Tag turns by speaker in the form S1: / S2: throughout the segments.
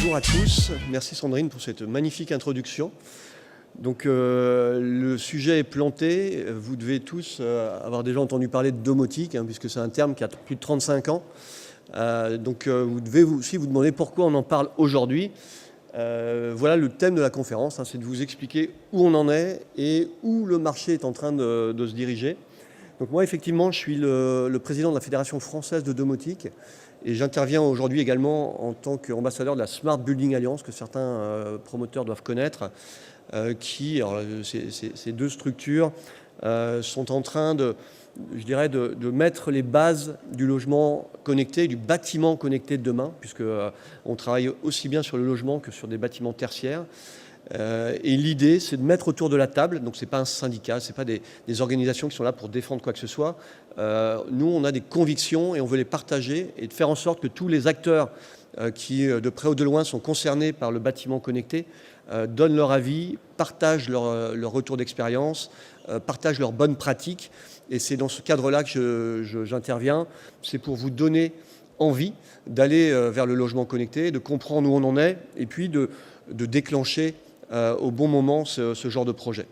S1: Bonjour à tous, merci Sandrine pour cette magnifique introduction. Donc le sujet est planté, vous devez tous avoir déjà entendu parler de domotique, puisque c'est un terme qui a plus de 35 ans. Donc vous devez aussi vous demander pourquoi on en parle aujourd'hui. Voilà le thème de la conférence, c'est de vous expliquer où on en est et où le marché est en train de se diriger. Donc moi effectivement je suis le président de la Fédération française de domotique et j'interviens aujourd'hui également en tant qu'ambassadeur de la Smart Building Alliance que certains promoteurs doivent connaître, ces deux structures sont en train de mettre les bases du logement connecté, du bâtiment connecté de demain, puisque on travaille aussi bien sur le logement que sur des bâtiments tertiaires. Et l'idée, c'est de mettre autour de la table, donc ce n'est pas un syndicat, ce n'est pas des organisations qui sont là pour défendre quoi que ce soit. Nous, on a des convictions et on veut les partager et de faire en sorte que tous les acteurs qui, de près ou de loin, sont concernés par le bâtiment connecté, donnent leur avis, partagent leur retour d'expérience, partagent leurs bonnes pratiques. Et c'est dans ce cadre-là que j'interviens. C'est pour vous donner envie d'aller vers le logement connecté, de comprendre où on en est et puis de déclencher au bon moment ce genre de projet.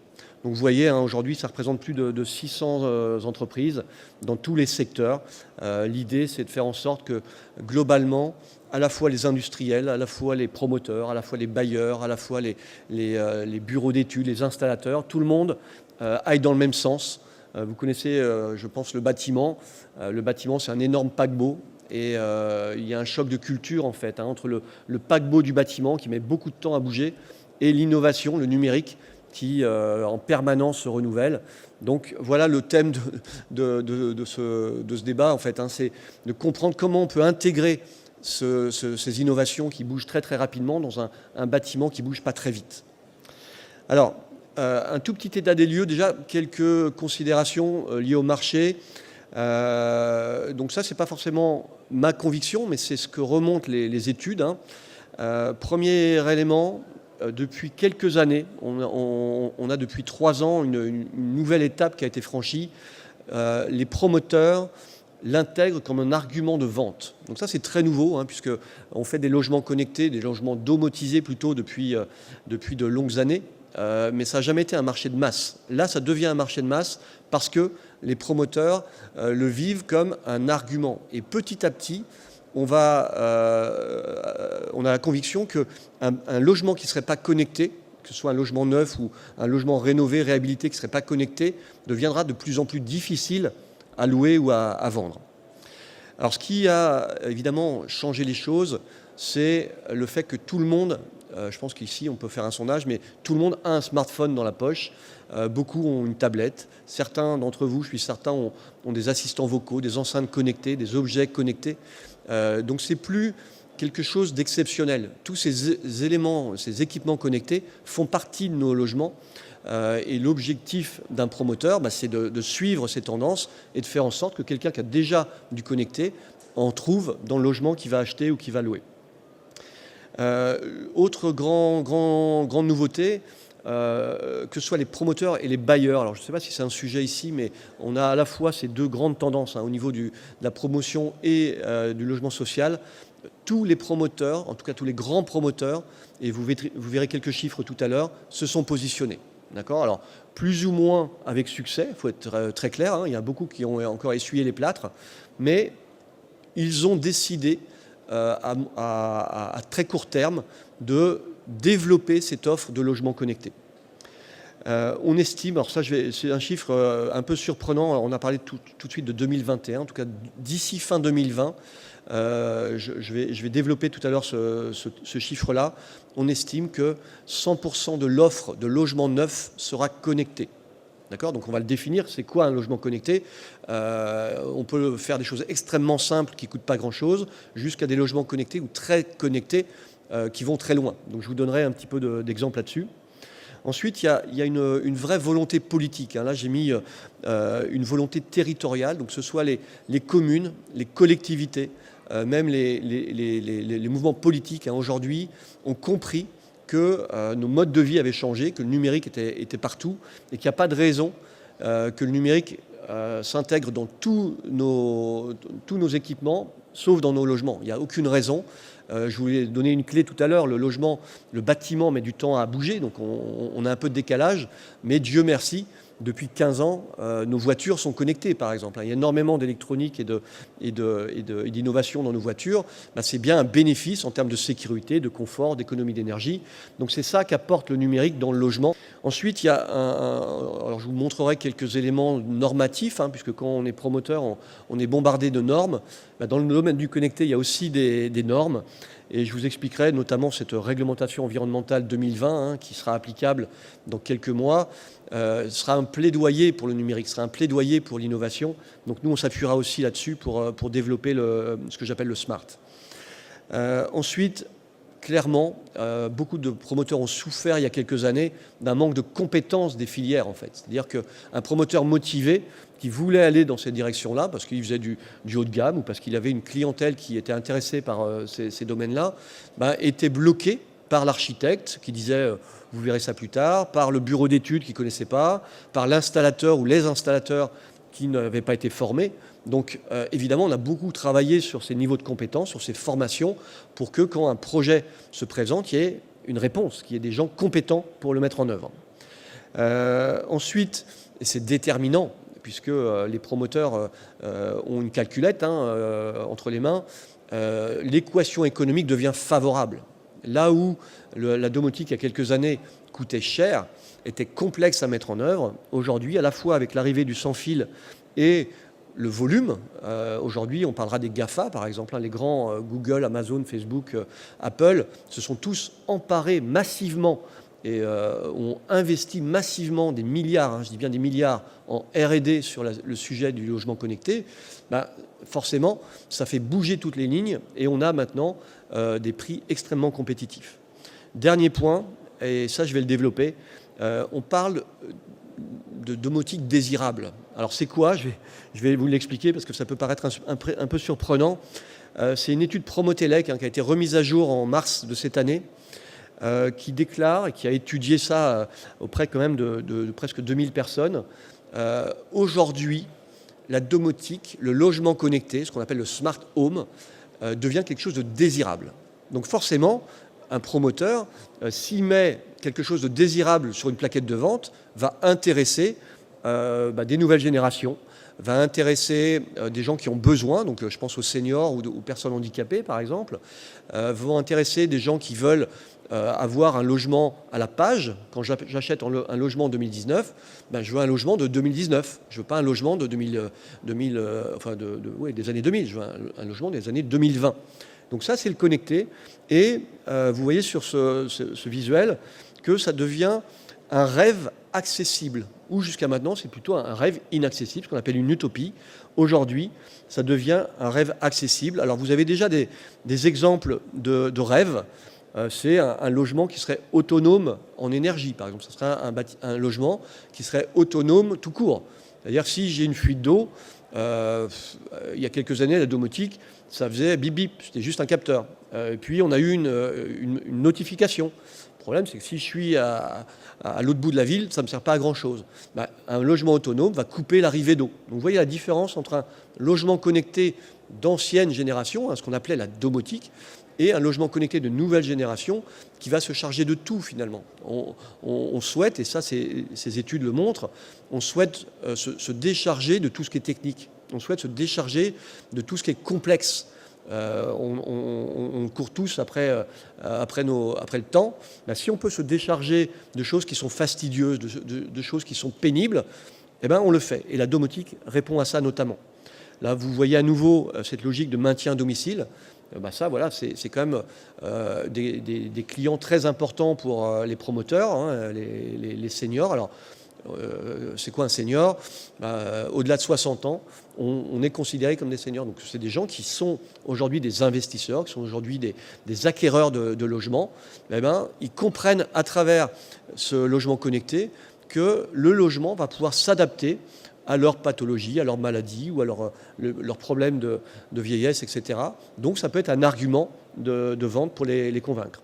S1: Donc vous voyez, aujourd'hui, ça représente plus de 600 entreprises dans tous les secteurs. L'idée, c'est de faire en sorte que, globalement, à la fois les industriels, à la fois les promoteurs, à la fois les bailleurs, à la fois les bureaux d'études, les installateurs, tout le monde aille dans le même sens. Vous connaissez, je pense, le bâtiment. Le bâtiment, c'est un énorme paquebot. Et il y a un choc de culture, en fait, entre le paquebot du bâtiment, qui met beaucoup de temps à bouger, et l'innovation, le numérique, qui en permanence se renouvelle. Donc voilà le thème de ce débat, en fait, c'est de comprendre comment on peut intégrer ces innovations qui bougent très très rapidement dans un bâtiment qui ne bouge pas très vite. Alors, un tout petit état des lieux, déjà quelques considérations liées au marché. Donc ça, c'est pas forcément ma conviction, mais c'est ce que remontent les études. Premier élément, depuis quelques années, on a depuis 3 ans une nouvelle étape qui a été franchie. Les promoteurs l'intègrent comme un argument de vente. Donc ça, c'est très nouveau, puisqu'on fait des logements connectés, des logements domotisés plutôt depuis de longues années. Mais ça n'a jamais été un marché de masse. Là, ça devient un marché de masse parce que les promoteurs le vivent comme un argument. Et petit à petit, on a la conviction qu'un logement qui ne serait pas connecté, que ce soit un logement neuf ou un logement rénové, réhabilité qui ne serait pas connecté, deviendra de plus en plus difficile à louer ou à vendre. Alors ce qui a évidemment changé les choses, c'est le fait que tout le monde, je pense qu'ici on peut faire un sondage, mais tout le monde a un smartphone dans la poche. Beaucoup ont une tablette. Certains d'entre vous, je suis certain, ont des assistants vocaux, des enceintes connectées, des objets connectés. Donc c'est plus quelque chose d'exceptionnel. Tous ces éléments, ces équipements connectés font partie de nos logements. Et l'objectif d'un promoteur, c'est de suivre ces tendances et de faire en sorte que quelqu'un qui a déjà du connecté en trouve dans le logement qu'il va acheter ou qu'il va louer. Autre grande nouveauté, que ce soit les promoteurs et les bailleurs. Alors je ne sais pas si c'est un sujet ici, mais on a à la fois ces deux grandes tendances au niveau de la promotion et du logement social. Tous les promoteurs, en tout cas tous les grands promoteurs, et vous verrez quelques chiffres tout à l'heure, se sont positionnés. D'accord ? Alors, plus ou moins avec succès, il faut être très clair, il y a beaucoup qui ont encore essuyé les plâtres, mais ils ont décidé à très court terme de développer cette offre de logement connecté. On estime, alors ça c'est un chiffre un peu surprenant, on a parlé tout de suite de 2021, en tout cas d'ici fin 2020, je vais développer tout à l'heure ce chiffre-là. On estime que 100% de l'offre de logements neufs sera connectée. D'accord ? Donc on va le définir, c'est quoi un logement connecté ? On peut faire des choses extrêmement simples qui ne coûtent pas grand-chose, jusqu'à des logements connectés ou très connectés qui vont très loin. Donc je vous donnerai un petit peu d'exemples là-dessus. Ensuite, il y a une vraie volonté politique. Là, j'ai mis une volonté territoriale, donc que ce soit les communes, les collectivités, même les mouvements politiques aujourd'hui ont compris que nos modes de vie avaient changé, que le numérique était partout et qu'il n'y a pas de raison que le numérique s'intègre dans tous nos équipements sauf dans nos logements. Il n'y a aucune raison. Je vous ai donné une clé tout à l'heure, le logement, le bâtiment met du temps à bouger, donc on a un peu de décalage, mais Dieu merci, depuis 15 ans, nos voitures sont connectées, par exemple. Il y a énormément d'électronique et d'innovation dans nos voitures. C'est bien un bénéfice en termes de sécurité, de confort, d'économie d'énergie. Donc c'est ça qu'apporte le numérique dans le logement. Ensuite, il y a alors je vous montrerai quelques éléments normatifs, puisque quand on est promoteur, on est bombardé de normes. Dans le domaine du connecté, il y a aussi des normes. Et je vous expliquerai notamment cette réglementation environnementale 2020 qui sera applicable dans quelques mois. Sera un plaidoyer pour le numérique, sera un plaidoyer pour l'innovation. Donc nous, on s'appuiera aussi là-dessus pour développer ce que j'appelle le smart. Ensuite, clairement, beaucoup de promoteurs ont souffert il y a quelques années d'un manque de compétences des filières, en fait. C'est-à-dire qu'un promoteur motivé qui voulait aller dans cette direction-là, parce qu'il faisait du haut de gamme ou parce qu'il avait une clientèle qui était intéressée par ces domaines-là, était bloqué par l'architecte qui disait vous verrez ça plus tard, par le bureau d'études qui ne connaissait pas, par l'installateur ou les installateurs qui n'avaient pas été formés. Donc évidemment, on a beaucoup travaillé sur ces niveaux de compétences, sur ces formations, pour que quand un projet se présente, il y ait une réponse, qu'il y ait des gens compétents pour le mettre en œuvre. Ensuite, et c'est déterminant, puisque les promoteurs ont une calculette entre les mains, l'équation économique devient favorable. Là où la domotique, il y a quelques années, coûtait cher, était complexe à mettre en œuvre, aujourd'hui, à la fois avec l'arrivée du sans-fil et le volume, aujourd'hui, on parlera des GAFA, par exemple, les grands Google, Amazon, Facebook, Apple, se sont tous emparés massivement et ont investi massivement des milliards, je dis bien des milliards, en R&D sur le sujet du logement connecté. Forcément, ça fait bouger toutes les lignes et on a maintenant des prix extrêmement compétitifs. Dernier point, et ça je vais le développer, on parle de domotique désirable. Alors c'est quoi ? Je vais vous l'expliquer parce que ça peut paraître un peu surprenant. C'est une étude Promotelec qui a été remise à jour en mars de cette année, qui déclare et qui a étudié ça auprès quand même de presque 2000 personnes. Aujourd'hui, la domotique, le logement connecté, ce qu'on appelle le smart home, devient quelque chose de désirable. Donc forcément, un promoteur, s'il met quelque chose de désirable sur une plaquette de vente, va intéresser des nouvelles générations, va intéresser des gens qui ont besoin, donc je pense aux seniors ou aux personnes handicapées par exemple, vont intéresser des gens qui veulent avoir un logement à la page. Quand j'achète un logement en 2019, je veux un logement de 2019. Je ne veux pas un logement de des années 2000. Je veux un logement des années 2020. Donc ça, c'est le connecté. Et vous voyez sur ce visuel que ça devient un rêve accessible. Ou jusqu'à maintenant, c'est plutôt un rêve inaccessible, ce qu'on appelle une utopie. Aujourd'hui, ça devient un rêve accessible. Alors vous avez déjà des exemples de rêves. C'est un logement qui serait autonome en énergie, par exemple. Ce serait un logement qui serait autonome tout court. C'est-à-dire si j'ai une fuite d'eau, il y a quelques années, la domotique, ça faisait bip bip, c'était juste un capteur. Et puis on a eu une notification. Le problème, c'est que si je suis à l'autre bout de la ville, ça ne me sert pas à grand-chose. Un logement autonome va couper l'arrivée d'eau. Donc vous voyez la différence entre un logement connecté d'ancienne génération, ce qu'on appelait la domotique, et un logement connecté de nouvelle génération qui va se charger de tout finalement. On souhaite, et ça ces études le montrent, on souhaite se décharger de tout ce qui est technique. On souhaite se décharger de tout ce qui est complexe. On court tous après le temps. Si on peut se décharger de choses qui sont fastidieuses, de choses qui sont pénibles, on le fait. Et la domotique répond à ça notamment. Là, vous voyez à nouveau cette logique de maintien à domicile. Ça, voilà, c'est quand même des clients très importants pour les promoteurs, les seniors. Alors, c'est quoi un senior ? Au-delà de 60 ans, on est considéré comme des seniors. Donc, c'est des gens qui sont aujourd'hui des investisseurs, qui sont aujourd'hui des acquéreurs de logements. Ils comprennent à travers ce logement connecté que le logement va pouvoir s'adapter à leur pathologie, à leur maladie ou à leurs problèmes de vieillesse, etc. Donc ça peut être un argument de vente pour les convaincre.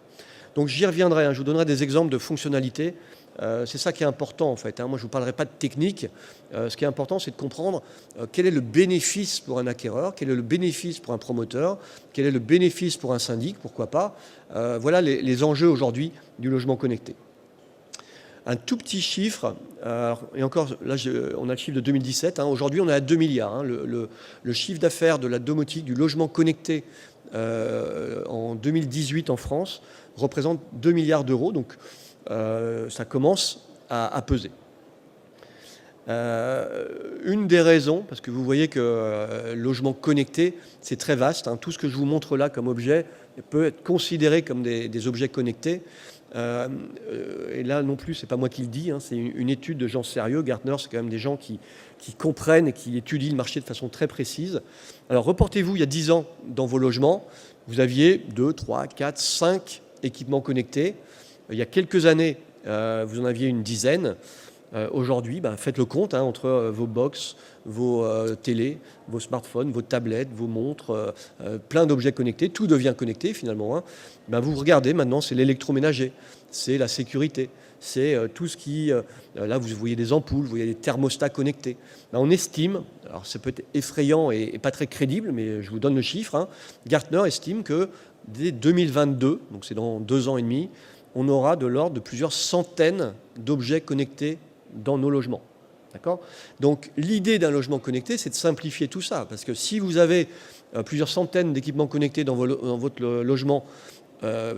S1: Donc j'y reviendrai, je vous donnerai des exemples de fonctionnalités C'est ça qui est important en fait, hein. Moi, je ne vous parlerai pas de technique. Ce qui est important, c'est de comprendre quel est le bénéfice pour un acquéreur, quel est le bénéfice pour un promoteur, quel est le bénéfice pour un syndic, pourquoi pas. Voilà les enjeux aujourd'hui du logement connecté. Un tout petit chiffre, et encore, là, on a le chiffre de 2017. Hein. Aujourd'hui, on est à 2 milliards. Hein. Le chiffre d'affaires de la domotique, du logement connecté en 2018 en France, représente 2 milliards d'euros. Donc, ça commence à peser. Une des raisons, parce que vous voyez que logement connecté, c'est très vaste. Hein. Tout ce que je vous montre là comme objet peut être considéré comme des objets connectés. Et là non plus, c'est pas moi qui le dis, hein, c'est une étude de gens sérieux. Gartner, c'est quand même des gens qui comprennent et qui étudient le marché de façon très précise. Alors reportez-vous il y a 10 ans dans vos logements, vous aviez 2, 3, 4, 5 équipements connectés. Il y a quelques années, vous en aviez une dizaine. Aujourd'hui, faites le compte hein, entre vos box, vos télés, vos smartphones, vos tablettes, vos montres, plein d'objets connectés, tout devient connecté finalement. Hein. Vous regardez maintenant, c'est l'électroménager, c'est la sécurité, c'est tout ce qui... là, vous voyez des ampoules, vous voyez des thermostats connectés. On estime, alors ça peut être effrayant et pas très crédible, mais je vous donne le chiffre, hein, Gartner estime que dès 2022, donc c'est dans 2 ans et demi, on aura de l'ordre de plusieurs centaines d'objets connectés dans nos logements. D'accord ? Donc l'idée d'un logement connecté, c'est de simplifier tout ça. Parce que si vous avez plusieurs centaines d'équipements connectés dans votre logement,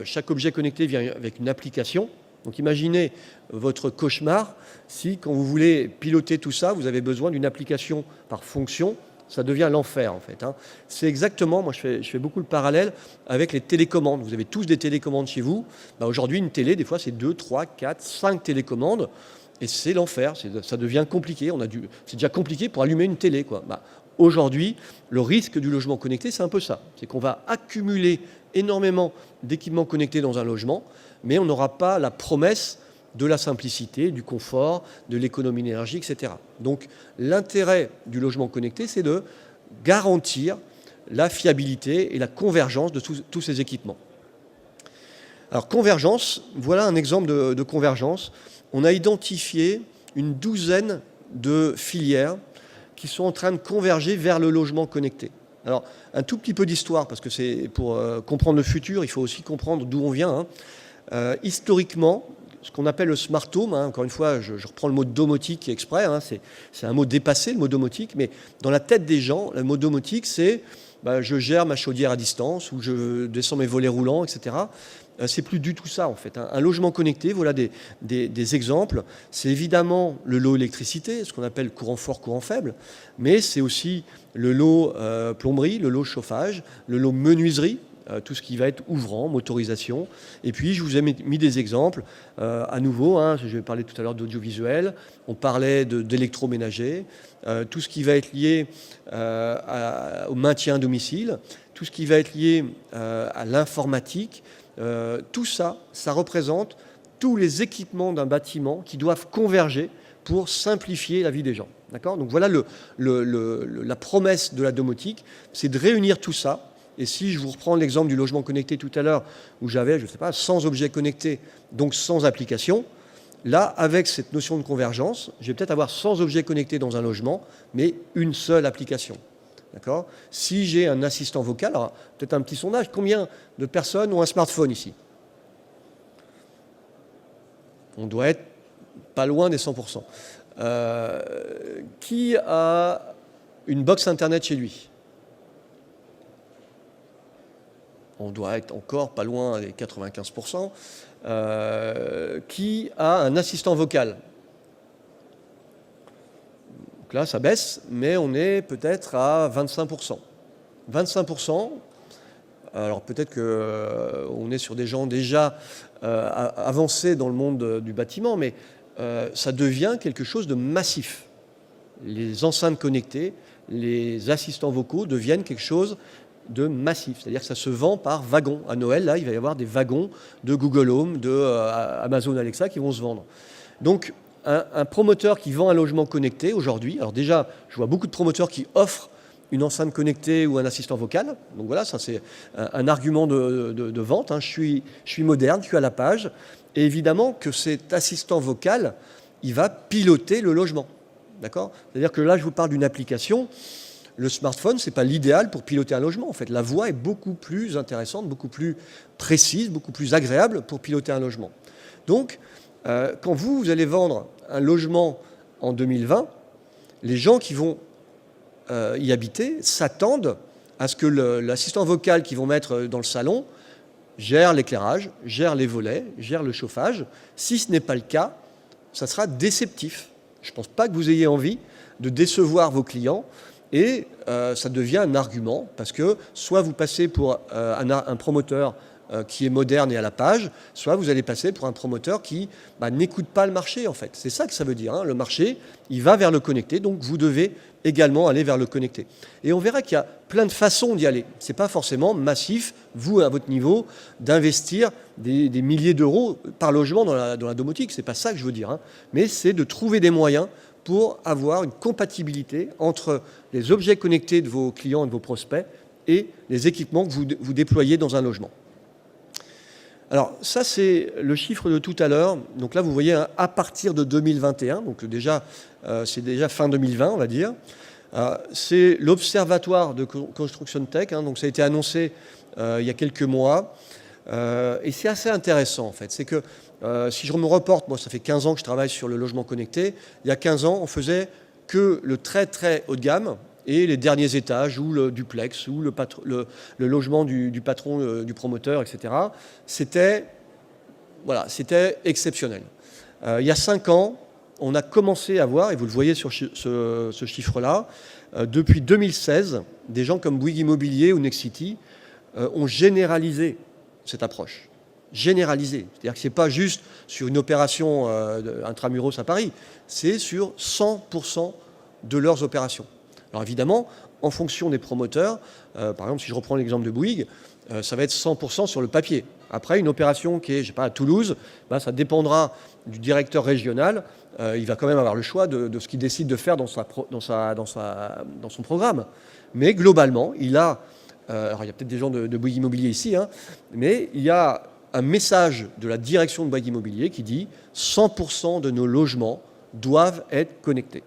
S1: chaque objet connecté vient avec une application. Donc imaginez votre cauchemar si, quand vous voulez piloter tout ça, vous avez besoin d'une application par fonction. Ça devient l'enfer en fait. Hein. C'est exactement, moi je fais beaucoup le parallèle avec les télécommandes. Vous avez tous des télécommandes chez vous. Aujourd'hui, une télé, des fois, c'est 2, 3, 4, 5 télécommandes. Et c'est l'enfer, ça devient compliqué. C'est déjà compliqué pour allumer une télé, quoi. Aujourd'hui, le risque du logement connecté, c'est un peu ça. C'est qu'on va accumuler énormément d'équipements connectés dans un logement, mais on n'aura pas la promesse de la simplicité, du confort, de l'économie d'énergie, etc. Donc l'intérêt du logement connecté, c'est de garantir la fiabilité et la convergence de tous ces équipements. Alors convergence, voilà un exemple de convergence. On a identifié une douzaine de filières qui sont en train de converger vers le logement connecté. Alors, un tout petit peu d'histoire, parce que c'est pour comprendre le futur, il faut aussi comprendre d'où on vient. Hein. Historiquement, ce qu'on appelle le smart home, hein, encore une fois, je reprends le mot domotique exprès, hein, c'est un mot dépassé, le mot domotique, mais dans la tête des gens, le mot domotique, c'est je gère ma chaudière à distance, ou je descends mes volets roulants, etc. C'est plus du tout ça en fait. Un logement connecté, voilà des exemples. C'est évidemment le lot électricité, ce qu'on appelle courant fort, courant faible, mais c'est aussi le lot plomberie, le lot chauffage, le lot menuiserie, tout ce qui va être ouvrant, motorisation. Et puis je vous ai mis des exemples, à nouveau, hein, je vais parler tout à l'heure d'audiovisuel, on parlait d'électroménager, tout ce qui va être lié au maintien à domicile, tout ce qui va être lié à l'informatique. Tout ça, ça représente tous les équipements d'un bâtiment qui doivent converger pour simplifier la vie des gens. D'accord ? Donc voilà la promesse de la domotique, c'est de réunir tout ça. Et si je vous reprends l'exemple du logement connecté tout à l'heure, où j'avais, je ne sais pas, 100 objets connectés, donc 100 applications, là, avec cette notion de convergence, je vais peut-être avoir 100 objets connectés dans un logement, mais une seule application. D'accord ? Si j'ai un assistant vocal, alors peut-être un petit sondage, combien de personnes ont un smartphone ici ? On doit être pas loin des 100%. Qui a une box Internet chez lui ? On doit être encore pas loin des 95%. Qui a un assistant vocal ? Donc là, ça baisse, mais on est peut-être à 25%. 25%, alors peut-être qu'on est sur des gens déjà avancés dans le monde du bâtiment, mais ça devient quelque chose de massif. Les enceintes connectées, les assistants vocaux deviennent quelque chose de massif. C'est-à-dire que ça se vend par wagon. À Noël, là, il va y avoir des wagons de Google Home, de Amazon Alexa qui vont se vendre. Donc, un promoteur qui vend un logement connecté aujourd'hui, alors déjà, je vois beaucoup de promoteurs qui offrent une enceinte connectée ou un assistant vocal. Donc voilà, ça c'est un argument de vente. Hein. Je suis moderne, je suis à la page. Et évidemment que cet assistant vocal, il va piloter le logement. D'accord ? C'est-à-dire que là, je vous parle d'une application. Le smartphone, ce n'est pas l'idéal pour piloter un logement. En fait, la voix est beaucoup plus intéressante, beaucoup plus précise, beaucoup plus agréable pour piloter un logement. Donc, quand vous allez vendre un logement en 2020, les gens qui vont y habiter s'attendent à ce que l'assistant vocal qu'ils vont mettre dans le salon gère l'éclairage, gère les volets, gère le chauffage. Si ce n'est pas le cas, ça sera déceptif. Je ne pense pas que vous ayez envie de décevoir vos clients et ça devient un argument parce que soit vous passez pour un promoteur qui est moderne et à la page, soit vous allez passer pour un promoteur qui n'écoute pas le marché en fait. C'est ça que ça veut dire. Hein. Le marché, il va vers le connecté, donc vous devez également aller vers le connecté. Et on verra qu'il y a plein de façons d'y aller. Ce n'est pas forcément massif, vous à votre niveau, d'investir des milliers d'euros par logement dans la domotique. Ce n'est pas ça que je veux dire. Hein. Mais c'est de trouver des moyens pour avoir une compatibilité entre les objets connectés de vos clients et de vos prospects et les équipements que vous déployez dans un logement. Alors ça, c'est le chiffre de tout à l'heure. Donc là, vous voyez, hein, à partir de 2021, donc déjà, c'est déjà fin 2020, on va dire. C'est l'Observatoire de Construction Tech, hein, donc ça a été annoncé il y a quelques mois. Et c'est assez intéressant, en fait. C'est que si je me reporte, moi, ça fait 15 ans que je travaille sur le logement connecté. Il y a 15 ans, on faisait que le très, très haut de gamme et les derniers étages, ou le duplex, ou le logement du patron, du promoteur, etc. C'était exceptionnel. Il y a 5 ans, on a commencé à voir, et vous le voyez sur ce chiffre-là, depuis 2016, des gens comme Bouygues Immobilier ou Nexity ont généralisé cette approche. Généralisé. C'est-à-dire que ce n'est pas juste sur une opération intramuros à Paris, c'est sur 100% de leurs opérations. Alors évidemment, en fonction des promoteurs, par exemple, si je reprends l'exemple de Bouygues, ça va être 100% sur le papier. Après, une opération qui est, je sais pas, à Toulouse, ça dépendra du directeur régional. Il va quand même avoir le choix de ce qu'il décide de faire dans son programme. Mais globalement, il a... alors il y a peut-être des gens de Bouygues Immobilier ici, hein, mais il y a un message de la direction de Bouygues Immobilier qui dit 100% de nos logements doivent être connectés.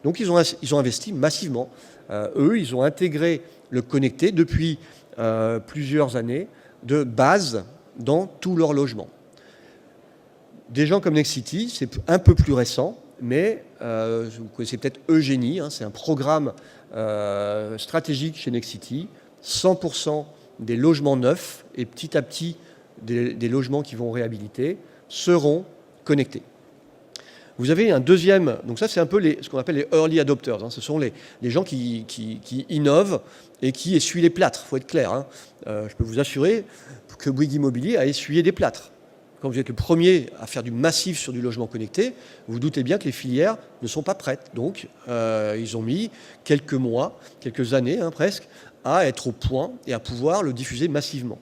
S1: Donc ils ont investi massivement. Eux, ils ont intégré le connecté depuis plusieurs années de base dans tous leurs logements. Des gens comme Nexity, c'est un peu plus récent, mais vous connaissez peut-être Eugénie, hein, c'est un programme stratégique chez Nexity. 100% des logements neufs et petit à petit des logements qui vont réhabiliter seront connectés. Vous avez un deuxième, donc ça c'est un peu ce qu'on appelle les early adopters, hein, ce sont les gens qui innovent et qui essuient les plâtres, il faut être clair. Hein. Je peux vous assurer que Bouygues Immobilier a essuyé des plâtres. Quand vous êtes le premier à faire du massif sur du logement connecté, vous vous doutez bien que les filières ne sont pas prêtes. Donc ils ont mis quelques mois, quelques années hein, presque, à être au point et à pouvoir le diffuser massivement.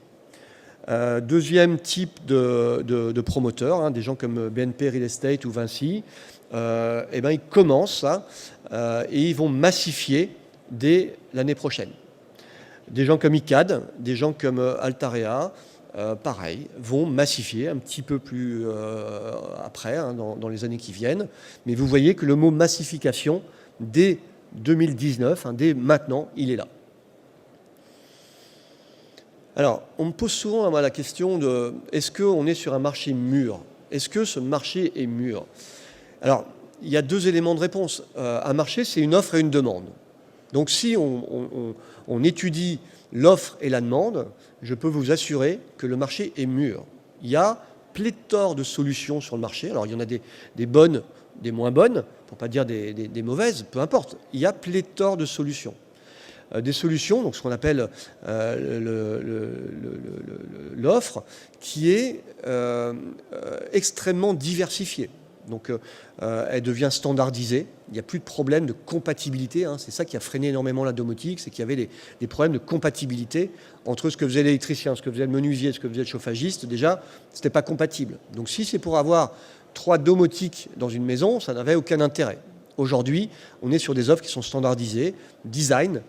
S1: Deuxième type de promoteurs, hein, des gens comme BNP Real Estate ou Vinci, ils commencent et ils vont massifier dès l'année prochaine. Des gens comme ICAD, des gens comme Altarea, pareil, vont massifier un petit peu plus après, hein, dans les années qui viennent. Mais vous voyez que le mot massification, dès 2019, hein, dès maintenant, il est là. Alors, on me pose souvent la question de est-ce qu'on est sur un marché mûr ? Est-ce que ce marché est mûr ? Alors, il y a 2 éléments de réponse. Un marché, c'est une offre et une demande. Donc, si on étudie l'offre et la demande, je peux vous assurer que le marché est mûr. Il y a pléthore de solutions sur le marché. Alors, il y en a des bonnes, des moins bonnes, pour ne pas dire des mauvaises, peu importe. Il y a pléthore de solutions. Des solutions, donc ce qu'on appelle l'offre, qui est extrêmement diversifiée. Donc elle devient standardisée, il n'y a plus de problème de compatibilité, hein. C'est ça qui a freiné énormément la domotique, c'est qu'il y avait des problèmes de compatibilité entre ce que faisait l'électricien, ce que faisait le menuisier, ce que faisait le chauffagiste. Déjà, ce n'était pas compatible. Donc si c'est pour avoir 3 domotiques dans une maison, ça n'avait aucun intérêt. Aujourd'hui, on est sur des offres qui sont standardisées, design.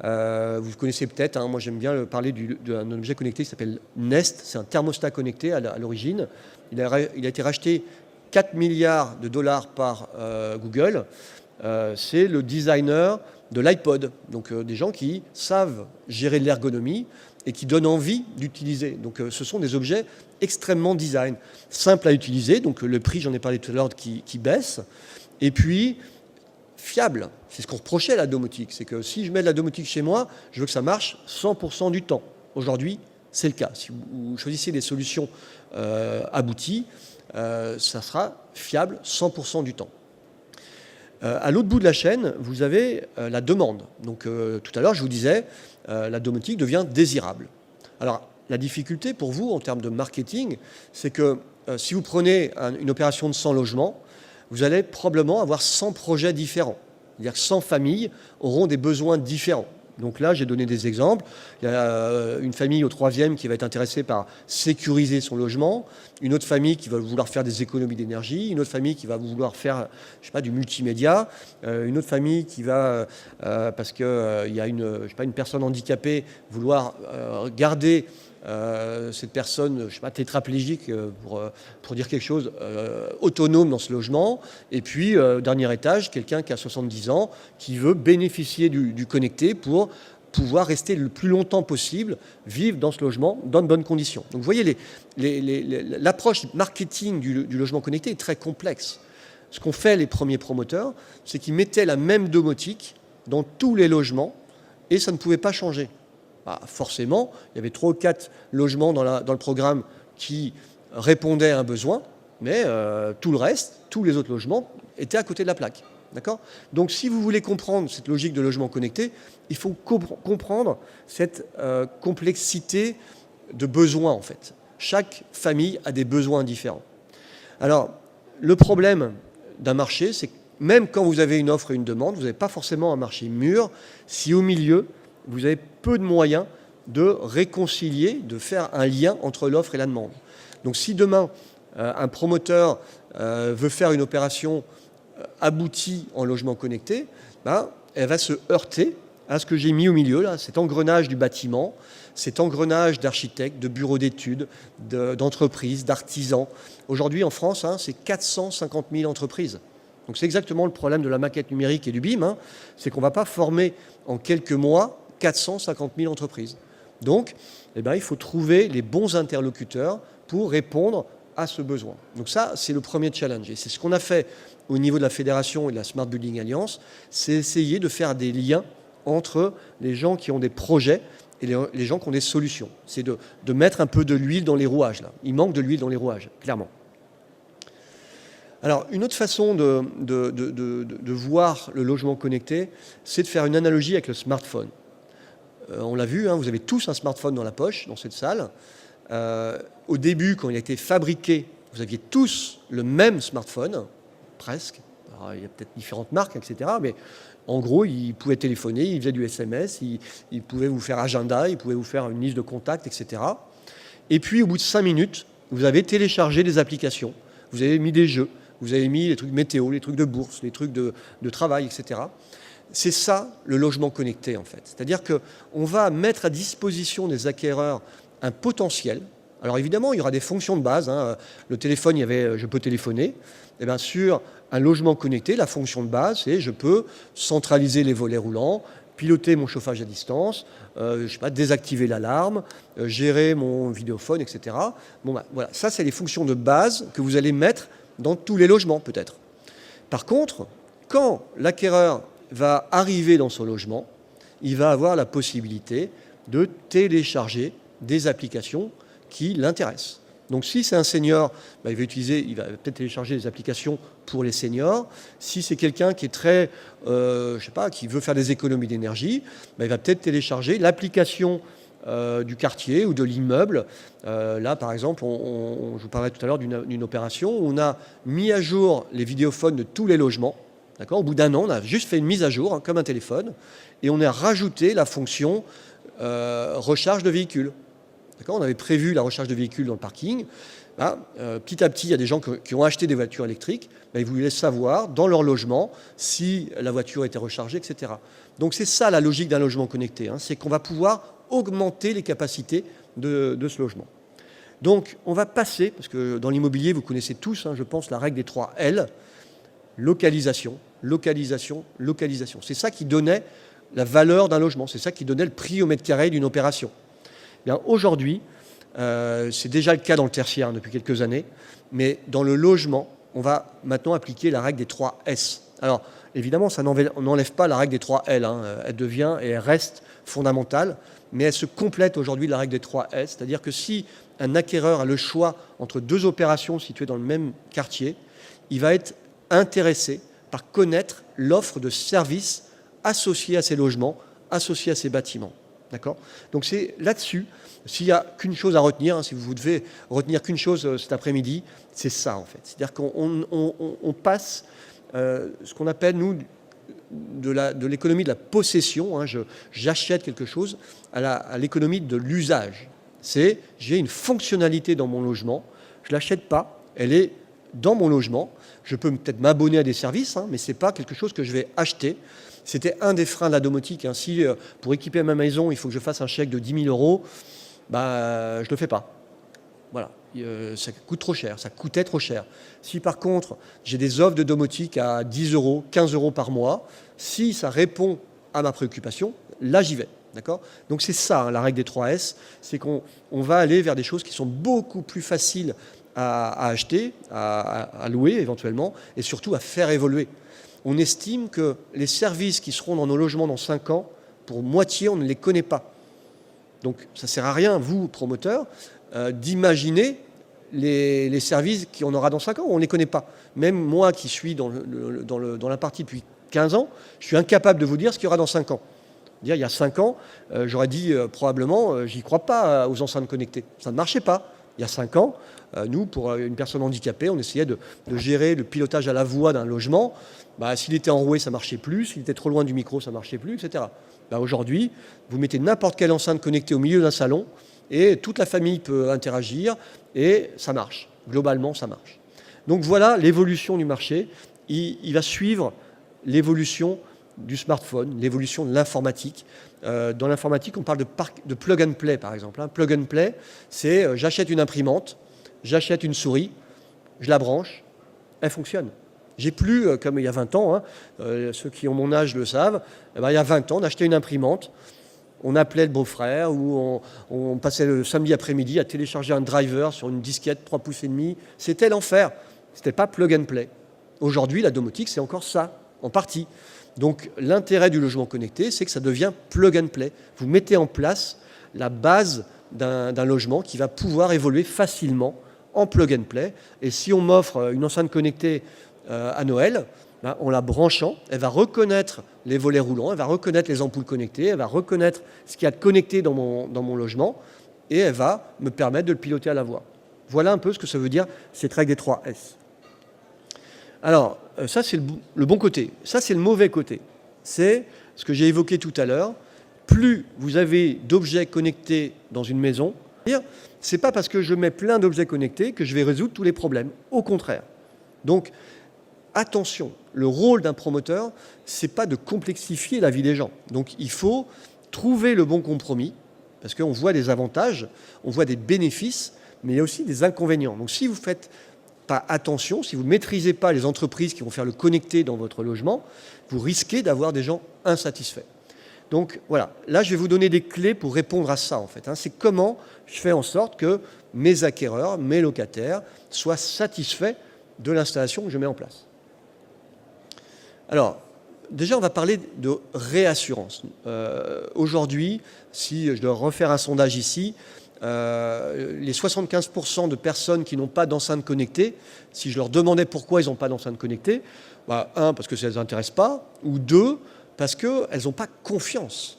S1: Vous connaissez peut-être, hein, moi j'aime bien parler d'un objet connecté qui s'appelle Nest, c'est un thermostat connecté à l'origine. Il a été racheté 4 milliards de dollars par Google. C'est le designer de l'iPod. Donc des gens qui savent gérer l'ergonomie et qui donnent envie d'utiliser. Donc ce sont des objets extrêmement design, simples à utiliser. Donc le prix, j'en ai parlé tout à l'heure, qui baisse. Et puis fiable. C'est ce qu'on reprochait à la domotique. C'est que si je mets de la domotique chez moi, je veux que ça marche 100% du temps. Aujourd'hui, c'est le cas. Si vous choisissez des solutions abouties, ça sera fiable 100% du temps. À l'autre bout de la chaîne, vous avez la demande. Donc tout à l'heure, je vous disais, la domotique devient désirable. Alors, la difficulté pour vous en termes de marketing, c'est que si vous prenez une opération de 100 logements, vous allez probablement avoir 100 projets différents. C'est-à-dire que 100 familles auront des besoins différents. Donc là, j'ai donné des exemples. Il y a une famille au 3e qui va être intéressée par sécuriser son logement, une autre famille qui va vouloir faire des économies d'énergie, une autre famille qui va vouloir faire, je sais pas, du multimédia, une autre famille qui va, parce qu'il y a une personne handicapée, vouloir garder cette personne, je sais pas, tétraplégique, pour dire quelque chose, autonome dans ce logement. Et puis, dernier étage, quelqu'un qui a 70 ans, qui veut bénéficier du connecté pour pouvoir rester le plus longtemps possible, vivre dans ce logement dans de bonnes conditions. Donc vous voyez, l'approche marketing du logement connecté est très complexe. Ce qu'ont fait les premiers promoteurs, c'est qu'ils mettaient la même domotique dans tous les logements et ça ne pouvait pas changer. Bah, forcément, il y avait 3 ou 4 logements dans le programme qui répondaient à un besoin, mais tout le reste, tous les autres logements étaient à côté de la plaque. D'accord ? Donc si vous voulez comprendre cette logique de logement connecté, il faut comprendre cette complexité de besoins en fait. Chaque famille a des besoins différents. Alors, le problème d'un marché, c'est que même quand vous avez une offre et une demande, vous n'avez pas forcément un marché mûr si au milieu, vous avez peu de moyens de réconcilier, de faire un lien entre l'offre et la demande. Donc si demain, un promoteur veut faire une opération aboutie en logement connecté, elle va se heurter à ce que j'ai mis au milieu, là, cet engrenage du bâtiment, cet engrenage d'architectes, de bureaux d'études, d'entreprises, d'artisans. Aujourd'hui, en France, c'est 450 000 entreprises. Donc c'est exactement le problème de la maquette numérique et du BIM, c'est qu'on ne va pas former en quelques mois 450 000 entreprises. Donc, il faut trouver les bons interlocuteurs pour répondre à ce besoin. Donc ça, c'est le premier challenge. Et c'est ce qu'on a fait au niveau de la fédération et de la Smart Building Alliance, c'est essayer de faire des liens entre les gens qui ont des projets et les gens qui ont des solutions. C'est de mettre un peu de l'huile dans les rouages. Là. Il manque de l'huile dans les rouages, clairement. Alors, une autre façon de voir le logement connecté, c'est de faire une analogie avec le smartphone. On l'a vu, vous avez tous un smartphone dans la poche, dans cette salle. Au début, quand il a été fabriqué, vous aviez tous le même smartphone, presque. Alors, il y a peut-être différentes marques, etc. Mais en gros, il pouvait téléphoner, il faisait du SMS, il pouvait vous faire agenda, il pouvait vous faire une liste de contacts, etc. Et puis, au bout de 5 minutes, vous avez téléchargé des applications, vous avez mis des jeux, vous avez mis les trucs météo, les trucs de bourse, les trucs de travail, etc. C'est ça, le logement connecté, en fait. C'est-à-dire qu'on va mettre à disposition des acquéreurs un potentiel. Alors évidemment, il y aura des fonctions de base. Le téléphone, il y avait « je peux téléphoner ». Et bien sûr, un logement connecté, la fonction de base, c'est « je peux centraliser les volets roulants », piloter mon chauffage à distance, désactiver l'alarme, gérer mon vidéophone, etc. Voilà, ça, c'est les fonctions de base que vous allez mettre dans tous les logements, peut-être. Par contre, quand l'acquéreur va arriver dans son logement, il va avoir la possibilité de télécharger des applications qui l'intéressent. Donc si c'est un senior, il va peut-être télécharger des applications pour les seniors. Si c'est quelqu'un qui est très, qui veut faire des économies d'énergie, il va peut-être télécharger l'application du quartier ou de l'immeuble. Là, par exemple, je vous parlais tout à l'heure d'une opération où on a mis à jour les vidéophones de tous les logements. D'accord ? Au bout d'un an, on a juste fait une mise à jour, comme un téléphone, et on a rajouté la fonction recharge de véhicules. D'accord ? On avait prévu la recharge de véhicules dans le parking. Petit à petit, il y a des gens qui ont acheté des voitures électriques. Ils voulaient savoir, dans leur logement, si la voiture était rechargée, etc. Donc c'est ça la logique d'un logement connecté. C'est qu'on va pouvoir augmenter les capacités de ce logement. Donc, on va passer, parce que dans l'immobilier, vous connaissez tous, je pense, la règle des 3 L, localisation, localisation, localisation. C'est ça qui donnait la valeur d'un logement, c'est ça qui donnait le prix au mètre carré d'une opération. Bien, aujourd'hui, c'est déjà le cas dans le tertiaire depuis quelques années, mais dans le logement, on va maintenant appliquer la règle des 3 S. Alors, évidemment, on n'enlève pas la règle des 3 L, elle devient et elle reste fondamentale, mais elle se complète aujourd'hui de la règle des 3 S, c'est-à-dire que si un acquéreur a le choix entre 2 opérations situées dans le même quartier, il va être intéressé par connaître l'offre de services associés à ces logements, associés à ces bâtiments. D'accord ? Donc c'est là-dessus, s'il n'y a qu'une chose à retenir, si vous devez retenir qu'une chose cet après-midi, c'est ça en fait. C'est-à-dire qu'on passe ce qu'on appelle, nous, de l'économie de la possession, j'achète quelque chose, à l'économie de l'usage. C'est, j'ai une fonctionnalité dans mon logement, je ne l'achète pas, elle est dans mon logement, je peux peut-être m'abonner à des services, mais ce n'est pas quelque chose que je vais acheter. C'était un des freins de la domotique. Si pour équiper ma maison, il faut que je fasse un chèque de 10 000 €, je ne le fais pas. Voilà, ça coûte trop cher, ça coûtait trop cher. Si par contre, j'ai des offres de domotique à 10 €, 15 € par mois, si ça répond à ma préoccupation, là j'y vais. D'accord ? Donc c'est ça, la règle des 3 S, c'est qu'on va aller vers des choses qui sont beaucoup plus faciles à acheter, à louer éventuellement, et surtout à faire évoluer. On estime que les services qui seront dans nos logements dans 5 ans, pour moitié, on ne les connaît pas. Donc ça ne sert à rien, vous, promoteurs, d'imaginer les services qu'on aura dans 5 ans, on ne les connaît pas. Même moi qui suis dans la partie depuis 15 ans, je suis incapable de vous dire ce qu'il y aura dans 5 ans. Il y a 5 ans, j'aurais dit probablement, j'y crois pas aux enceintes connectées. Ça ne marchait pas. Il y a 5 ans, nous, pour une personne handicapée, on essayait de gérer le pilotage à la voix d'un logement. S'il était enroué, ça ne marchait plus. S'il était trop loin du micro, ça ne marchait plus, etc. Aujourd'hui, vous mettez n'importe quelle enceinte connectée au milieu d'un salon et toute la famille peut interagir et ça marche. Globalement, ça marche. Donc voilà l'évolution du marché. Il va suivre l'évolution du smartphone, l'évolution de l'informatique. Dans l'informatique, on parle de plug and play, par exemple. Plug and play, c'est j'achète une imprimante, j'achète une souris, je la branche, elle fonctionne. J'ai plus, comme il y a 20 ans, ceux qui ont mon âge le savent, il y a 20 ans, on achetait une imprimante, on appelait le beau-frère ou on passait le samedi après-midi à télécharger un driver sur une disquette 3,5 pouces. C'était l'enfer. C'était pas plug and play. Aujourd'hui, la domotique, c'est encore ça, en partie. Donc l'intérêt du logement connecté, c'est que ça devient plug and play. Vous mettez en place la base d'un logement qui va pouvoir évoluer facilement en plug and play. Et si on m'offre une enceinte connectée à Noël, en la branchant, elle va reconnaître les volets roulants, elle va reconnaître les ampoules connectées, elle va reconnaître ce qu'il y a de connecté dans mon logement et elle va me permettre de le piloter à la voix. Voilà un peu ce que ça veut dire cette règle des 3 S. Alors, ça c'est le bon côté. Ça c'est le mauvais côté. C'est ce que j'ai évoqué tout à l'heure. Plus vous avez d'objets connectés dans une maison, c'est pas parce que je mets plein d'objets connectés que je vais résoudre tous les problèmes. Au contraire. Donc, attention, le rôle d'un promoteur, c'est pas de complexifier la vie des gens. Donc, il faut trouver le bon compromis, parce qu'on voit des avantages, on voit des bénéfices, mais il y a aussi des inconvénients. Donc, si vous faites pas attention, si vous ne maîtrisez pas les entreprises qui vont faire le connecté dans votre logement, vous risquez d'avoir des gens insatisfaits. Donc voilà, là je vais vous donner des clés pour répondre à ça en fait. C'est comment je fais en sorte que mes acquéreurs, mes locataires soient satisfaits de l'installation que je mets en place. Alors, déjà on va parler de réassurance. Aujourd'hui, si je dois refaire un sondage ici, les 75% de personnes qui n'ont pas d'enceinte connectée, si je leur demandais pourquoi ils n'ont pas d'enceinte connectée, un, parce que ça ne les intéresse pas, ou deux, parce qu'elles n'ont pas confiance.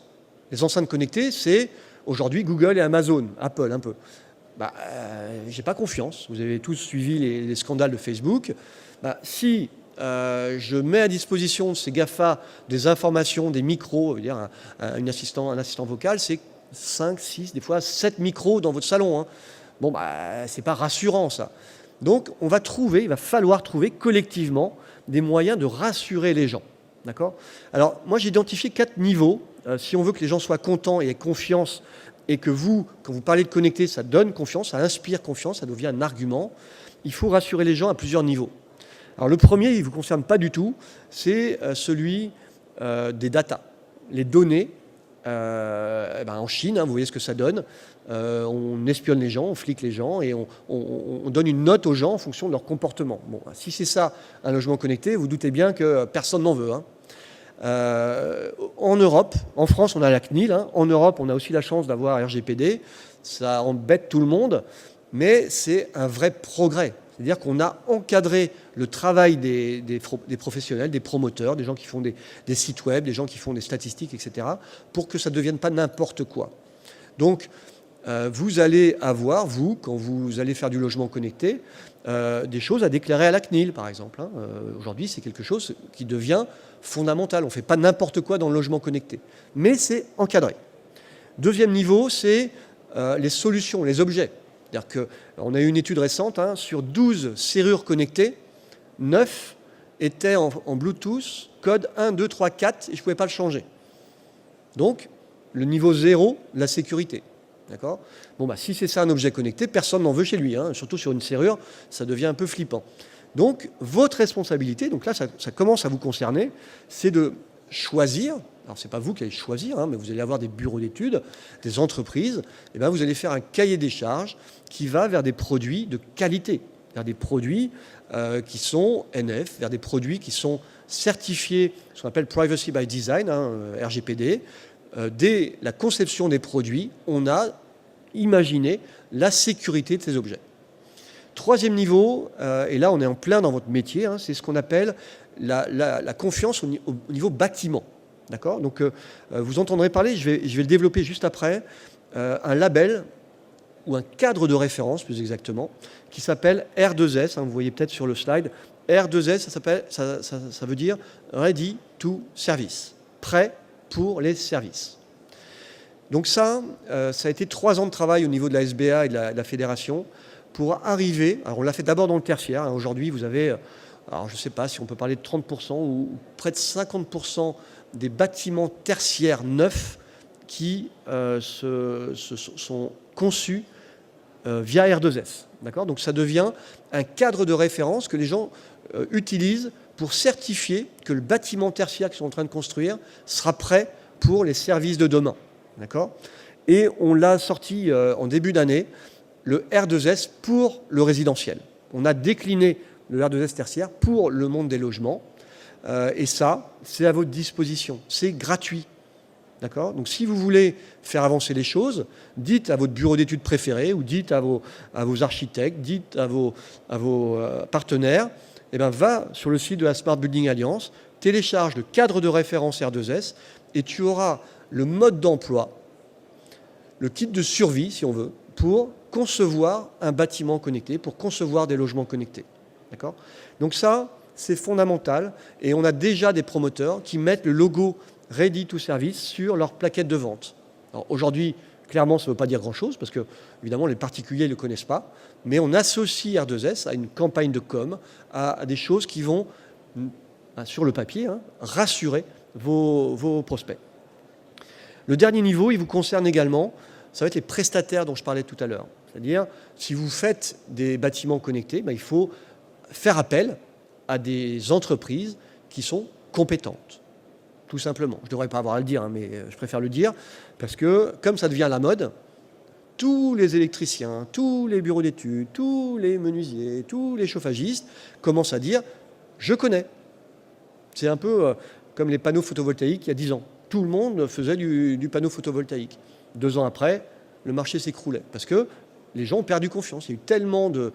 S1: Les enceintes connectées, c'est aujourd'hui Google et Amazon, Apple un peu. J'ai pas confiance. Vous avez tous suivi les scandales de Facebook. Si je mets à disposition de ces GAFA des informations, des micros, un assistant vocal, c'est 5, 6, des fois 7 micros dans votre salon. C'est pas rassurant ça. Donc il va falloir trouver collectivement des moyens de rassurer les gens. D'accord ? Alors moi j'ai identifié 4 niveaux. Si on veut que les gens soient contents et aient confiance et que vous, quand vous parlez de connecter, ça donne confiance, ça inspire confiance, ça devient un argument, il faut rassurer les gens à plusieurs niveaux. Alors le premier, il ne vous concerne pas du tout, c'est celui des data, les données. En Chine, vous voyez ce que ça donne. On espionne les gens, on flique les gens et on donne une note aux gens en fonction de leur comportement. Bon, si c'est ça, un logement connecté, vous doutez bien que personne n'en veut. En Europe, en France, on a la CNIL. En Europe, on a aussi la chance d'avoir RGPD. Ça embête tout le monde, mais c'est un vrai progrès. C'est-à-dire qu'on a encadré le travail des professionnels, des promoteurs, des gens qui font des sites web, des gens qui font des statistiques, etc., pour que ça ne devienne pas n'importe quoi. Donc, vous allez avoir, vous, quand vous allez faire du logement connecté, des choses à déclarer à la CNIL, par exemple. Aujourd'hui, c'est quelque chose qui devient fondamental. On ne fait pas n'importe quoi dans le logement connecté. Mais c'est encadré. Deuxième niveau, c'est les solutions, les objets. C'est-à-dire qu'on a eu une étude récente, sur 12 serrures connectées, 9 étaient en Bluetooth, code 1, 2, 3, 4, et je ne pouvais pas le changer. Donc, le niveau 0, la sécurité. D'accord ? Bon, si c'est ça un objet connecté, personne n'en veut chez lui. Surtout sur une serrure, ça devient un peu flippant. Donc, votre responsabilité, donc là, ça commence à vous concerner, c'est de choisir. Alors, ce n'est pas vous qui allez choisir, mais vous allez avoir des bureaux d'études, des entreprises. Et bien, vous allez faire un cahier des charges qui va vers des produits de qualité, vers des produits qui sont NF, vers des produits qui sont certifiés, ce qu'on appelle Privacy by Design, RGPD. Dès la conception des produits, on a imaginé la sécurité de ces objets. Troisième niveau, et là on est en plein dans votre métier, c'est ce qu'on appelle la confiance au niveau bâtiment. D'accord ? Donc vous entendrez parler, je vais le développer juste après, un label ou un cadre de référence plus exactement, qui s'appelle R2S, vous voyez peut-être sur le slide. R2S, ça veut dire Ready to Service, prêt pour les services. Donc ça a été 3 ans de travail au niveau de la SBA et de la fédération pour arriver, alors on l'a fait d'abord dans le tertiaire, aujourd'hui vous avez, alors je ne sais pas si on peut parler de 30% ou près de 50% des bâtiments tertiaires neufs qui sont conçus via R2S. D'accord ? Donc ça devient un cadre de référence que les gens utilisent pour certifier que le bâtiment tertiaire qu'ils sont en train de construire sera prêt pour les services de demain. D'accord ? Et on l'a sorti en début d'année, le R2S pour le résidentiel. On a décliné le R2S tertiaire pour le monde des logements. Et ça, c'est à votre disposition. C'est gratuit. D'accord ? Donc si vous voulez faire avancer les choses, dites à votre bureau d'études préféré ou dites à vos architectes, dites à vos partenaires, va sur le site de la Smart Building Alliance, télécharge le cadre de référence R2S et tu auras le mode d'emploi, le kit de survie, si on veut, pour concevoir un bâtiment connecté, pour concevoir des logements connectés. D'accord ? Donc ça, c'est fondamental. Et on a déjà des promoteurs qui mettent le logo Ready to Service sur leur plaquette de vente. Alors aujourd'hui, clairement, ça ne veut pas dire grand-chose, parce que, évidemment, les particuliers ne le connaissent pas. Mais on associe R2S à une campagne de com, à des choses qui vont, sur le papier, rassurer vos prospects. Le dernier niveau, il vous concerne également, ça va être les prestataires dont je parlais tout à l'heure. C'est-à-dire, si vous faites des bâtiments connectés, il faut faire appel à des entreprises qui sont compétentes, tout simplement. Je ne devrais pas avoir à le dire, mais je préfère le dire, parce que comme ça devient la mode, tous les électriciens, tous les bureaux d'études, tous les menuisiers, tous les chauffagistes commencent à dire « je connais ». C'est un peu comme les panneaux photovoltaïques il y a 10 ans. Tout le monde faisait du panneau photovoltaïque. 2 ans après, le marché s'écroulait parce que les gens ont perdu confiance. Il y a eu tellement de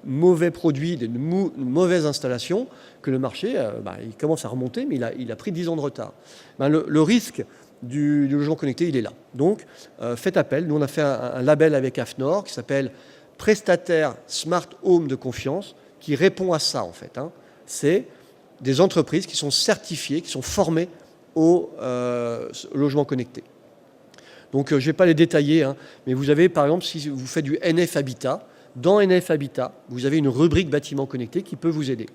S1: mauvais produits, de mauvaises installations que le marché il commence à remonter, mais il a pris 10 ans de retard. Le risque du logement connecté, il est là. Donc, faites appel. Nous, on a fait un label avec AFNOR qui s'appelle Prestataire Smart Home de confiance, qui répond à ça, en fait. C'est des entreprises qui sont certifiées, qui sont formées au logement connecté. Donc, je ne vais pas les détailler, mais vous avez, par exemple, si vous faites du NF Habitat, dans NF Habitat, vous avez une rubrique bâtiment connecté qui peut vous aider.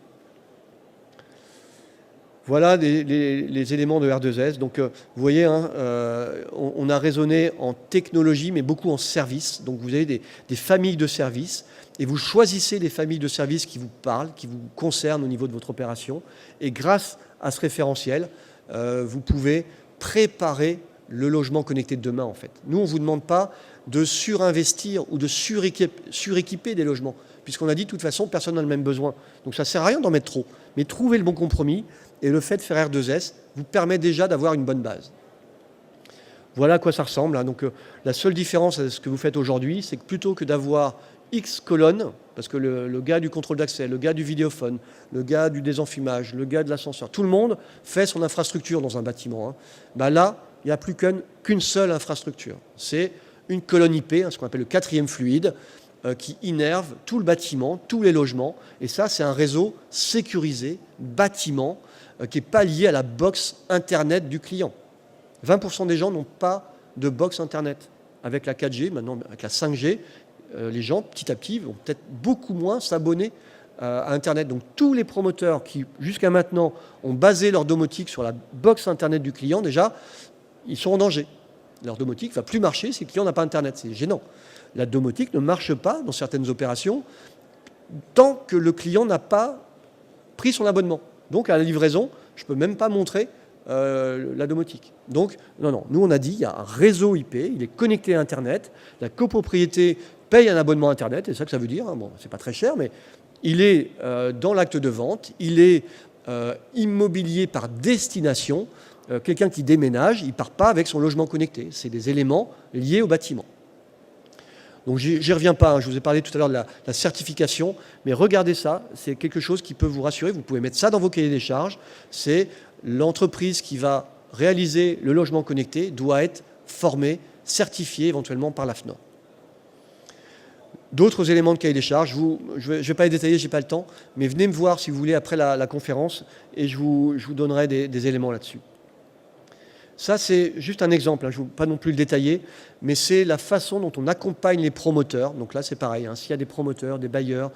S1: Voilà les éléments de R2S. Donc, vous voyez, hein, on a raisonné en technologie, mais beaucoup en services. Donc, vous avez des familles de services et vous choisissez les familles de services qui vous parlent, qui vous concernent au niveau de votre opération. Et grâce à ce référentiel, vous pouvez préparer le logement connecté de demain, en fait. Nous, on ne vous demande pas de surinvestir ou de suréquiper des logements, puisqu'on a dit, de toute façon, personne n'a le même besoin. Donc, ça ne sert à rien d'en mettre trop. Mais trouvez le bon compromis, et le fait de faire R2S vous permet déjà d'avoir une bonne base. Voilà à quoi ça ressemble, hein. Donc, la seule différence avec ce que vous faites aujourd'hui, c'est que plutôt que d'avoir X colonnes, parce que le gars du contrôle d'accès, le gars du vidéophone, le gars du désenfumage, le gars de l'ascenseur, tout le monde fait son infrastructure dans un bâtiment, hein. Ben là, il n'y a plus qu'une seule infrastructure. C'est une colonne IP, hein, ce qu'on appelle le 4e fluide, qui innerve tout le bâtiment, tous les logements. Et ça, c'est un réseau sécurisé, bâtiment, qui n'est pas lié à la box Internet du client. 20% des gens n'ont pas de box Internet. Avec la 4G, maintenant avec la 5G, les gens, petit à petit, vont peut-être beaucoup moins s'abonner à Internet. Donc tous les promoteurs qui, jusqu'à maintenant, ont basé leur domotique sur la box Internet du client, déjà, ils sont en danger. Leur domotique ne va plus marcher si le client n'a pas Internet. C'est gênant. La domotique ne marche pas dans certaines opérations tant que le client n'a pas pris son abonnement. Donc à la livraison, je ne peux même pas montrer la domotique. Donc non, nous on a dit, il y a un réseau IP, il est connecté à Internet, la copropriété paye un abonnement Internet, c'est ça que ça veut dire, hein. Bon, c'est pas très cher, mais il est dans l'acte de vente, il est immobilier par destination. Quelqu'un qui déménage, il ne part pas avec son logement connecté. C'est des éléments liés au bâtiment. Donc j'y reviens pas, hein. Je vous ai parlé tout à l'heure de la certification, mais regardez ça, c'est quelque chose qui peut vous rassurer. Vous pouvez mettre ça dans vos cahiers des charges. C'est l'entreprise qui va réaliser le logement connecté doit être formée, certifiée éventuellement par l'AFNOR. D'autres éléments de cahier des charges, je ne vais pas les détailler, je n'ai pas le temps, mais venez me voir si vous voulez après la conférence et je vous donnerai des éléments là-dessus. Ça, c'est juste un exemple, hein, je ne vais pas non plus le détailler, mais c'est la façon dont on accompagne les promoteurs. Donc là, c'est pareil, hein, s'il y a des promoteurs, des bailleurs,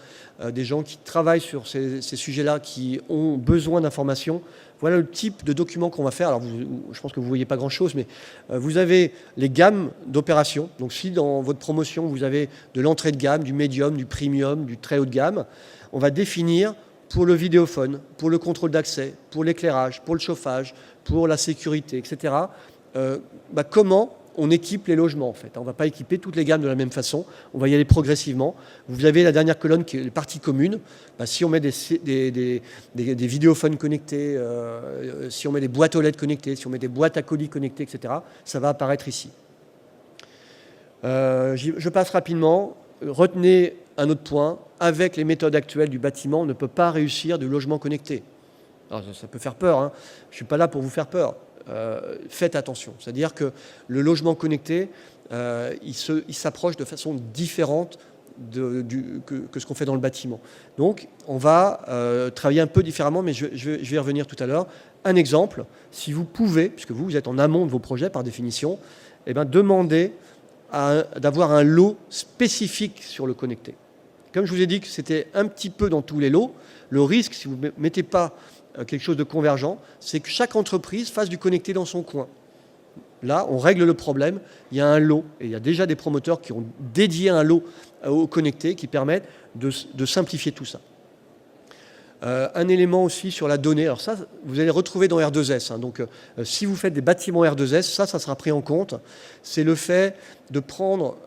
S1: des gens qui travaillent sur ces sujets-là, qui ont besoin d'informations, voilà le type de document qu'on va faire. Alors, je pense que vous ne voyez pas grand-chose, mais vous avez les gammes d'opérations. Donc si dans votre promotion, vous avez de l'entrée de gamme, du médium, du premium, du très haut de gamme, on va définir pour le vidéophone, pour le contrôle d'accès, pour l'éclairage, pour le chauffage, pour la sécurité, etc. Comment on équipe les logements, en fait. On ne va pas équiper toutes les gammes de la même façon. On va y aller progressivement. Vous avez la dernière colonne qui est les parties communes. Si on met des vidéophones connectés, si on met des boîtes aux LED connectées, si on met des boîtes à colis connectées, etc., ça va apparaître ici. Je passe rapidement. Retenez un autre point. Avec les méthodes actuelles du bâtiment, on ne peut pas réussir du logement connecté. Alors, ça peut faire peur, hein. Je ne suis pas là pour vous faire peur. Faites attention. C'est-à-dire que le logement connecté, il s'approche de façon différente que ce qu'on fait dans le bâtiment. Donc, on va travailler un peu différemment, mais je vais y revenir tout à l'heure. Un exemple, si vous pouvez, puisque vous êtes en amont de vos projets par définition, demandez d'avoir un lot spécifique sur le connecté. Comme je vous ai dit que c'était un petit peu dans tous les lots, le risque, si vous ne mettez pas quelque chose de convergent, c'est que chaque entreprise fasse du connecté dans son coin. Là, on règle le problème, il y a un lot, et il y a déjà des promoteurs qui ont dédié un lot au connecté qui permettent de simplifier tout ça. Un élément aussi sur la donnée, alors ça, vous allez retrouver dans R2S, hein. Donc, si vous faites des bâtiments R2S, ça sera pris en compte. C'est le fait de prendre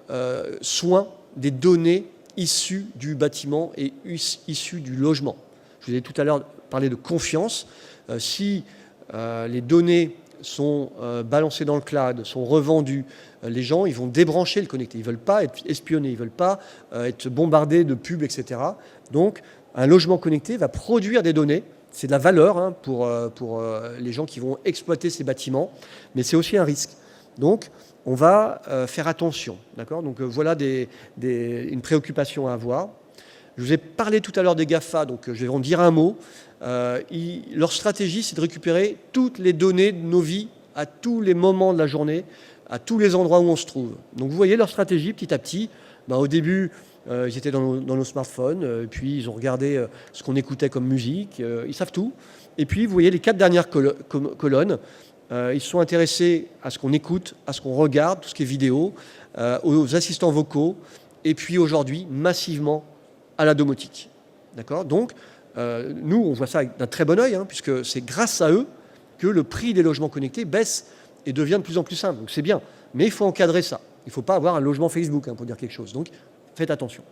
S1: soin des données issues du bâtiment et issues du logement. Je vous ai tout à l'heure parlé de confiance. Si les données sont balancées dans le cloud, sont revendues, les gens ils vont débrancher le connecté. Ils ne veulent pas être espionnés, ils ne veulent pas être bombardés de pubs, etc. Donc, un logement connecté va produire des données. C'est de la valeur, hein, pour les gens qui vont exploiter ces bâtiments, mais c'est aussi un risque. Donc, on va faire attention. D'accord ? Donc, voilà une préoccupation à avoir. Je vous ai parlé tout à l'heure des GAFA, donc je vais en dire un mot. Leur stratégie, c'est de récupérer toutes les données de nos vies à tous les moments de la journée, à tous les endroits où on se trouve. Donc, vous voyez leur stratégie petit à petit. Au début, ils étaient dans nos smartphones, puis ils ont regardé ce qu'on écoutait comme musique. Ils savent tout. Et puis, vous voyez les 4 dernières colonnes. Ils sont intéressés à ce qu'on écoute, à ce qu'on regarde, tout ce qui est vidéo, aux assistants vocaux, et puis aujourd'hui, massivement, à la domotique. D'accord ? Donc, nous, on voit ça d'un très bon œil, hein, puisque c'est grâce à eux que le prix des logements connectés baisse et devient de plus en plus simple. Donc c'est bien, mais il faut encadrer ça. Il ne faut pas avoir un logement Facebook, hein, pour dire quelque chose. Donc faites attention.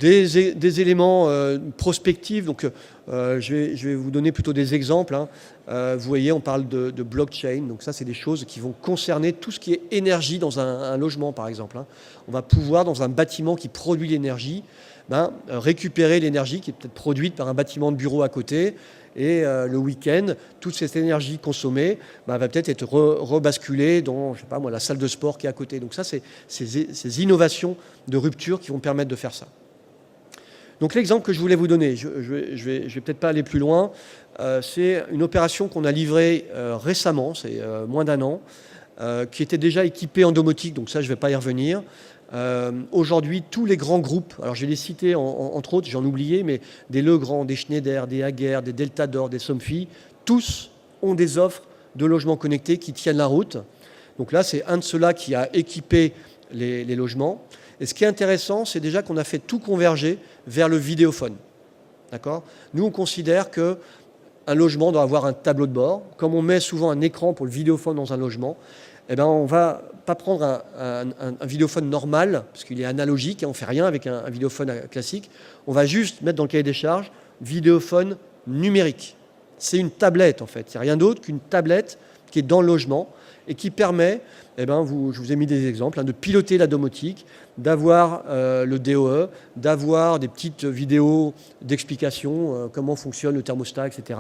S1: Des éléments prospectifs, donc je vais vous donner plutôt des exemples. Hein. Vous voyez, on parle de blockchain, donc ça c'est des choses qui vont concerner tout ce qui est énergie dans un logement par exemple. Hein. On va pouvoir, dans un bâtiment qui produit l'énergie, récupérer l'énergie qui est peut-être produite par un bâtiment de bureau à côté, et le week-end, toute cette énergie consommée va peut-être être rebasculée dans, je sais pas moi, la salle de sport qui est à côté. Donc ça, c'est ces innovations de rupture qui vont permettre de faire ça. Donc l'exemple que je voulais vous donner, je vais peut-être pas aller plus loin, c'est une opération qu'on a livrée récemment, c'est moins d'1 an, qui était déjà équipée en domotique, donc ça je ne vais pas y revenir. Aujourd'hui, tous les grands groupes, alors je vais les citer entre autres, j'en oubliais, mais des Legrand, des Schneider, des Hager, des Deltador, des Somfy, tous ont des offres de logements connectés qui tiennent la route. Donc là, c'est un de ceux-là qui a équipé les logements. Et ce qui est intéressant, c'est déjà qu'on a fait tout converger vers le vidéophone. D'accord ? Nous, on considère qu'un logement doit avoir un tableau de bord. Comme on met souvent un écran pour le vidéophone dans un logement, eh ben, on ne va pas prendre un vidéophone normal, parce qu'il est analogique, hein, on ne fait rien avec un vidéophone classique. On va juste mettre dans le cahier des charges vidéophone numérique. C'est une tablette, en fait. Il n'y a rien d'autre qu'une tablette qui est dans le logement et qui permet, je vous ai mis des exemples, hein, de piloter la domotique, d'avoir le DOE, d'avoir des petites vidéos d'explication, comment fonctionne le thermostat, etc.,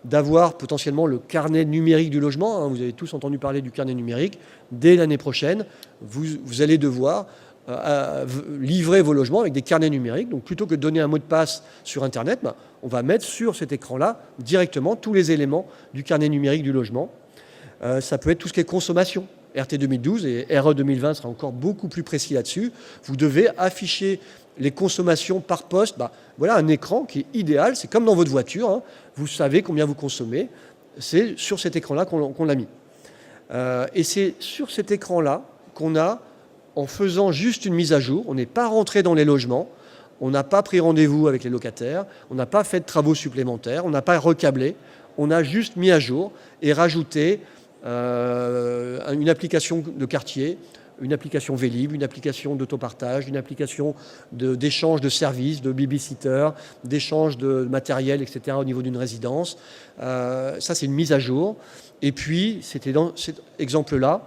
S1: d'avoir potentiellement le carnet numérique du logement. Hein, vous avez tous entendu parler du carnet numérique. Dès l'année prochaine, vous allez devoir livrer vos logements avec des carnets numériques. Donc plutôt que de donner un mot de passe sur Internet, on va mettre sur cet écran-là directement tous les éléments du carnet numérique du logement. Ça peut être tout ce qui est consommation. RT 2012 et RE 2020 sera encore beaucoup plus précis là-dessus. Vous devez afficher les consommations par poste. Voilà un écran qui est idéal. C'est comme dans votre voiture. Hein. Vous savez combien vous consommez. C'est sur cet écran-là qu'on l'a mis. Et c'est sur cet écran-là qu'on a, en faisant juste une mise à jour, on n'est pas rentré dans les logements, on n'a pas pris rendez-vous avec les locataires, on n'a pas fait de travaux supplémentaires, on n'a pas recablé, on a juste mis à jour et rajouté une application de quartier, une application Vélib, une application d'autopartage, une application d'échange de services, de babysitter, d'échange de matériel, etc. au niveau d'une résidence. Ça, c'est une mise à jour. Et puis, c'était dans cet exemple-là,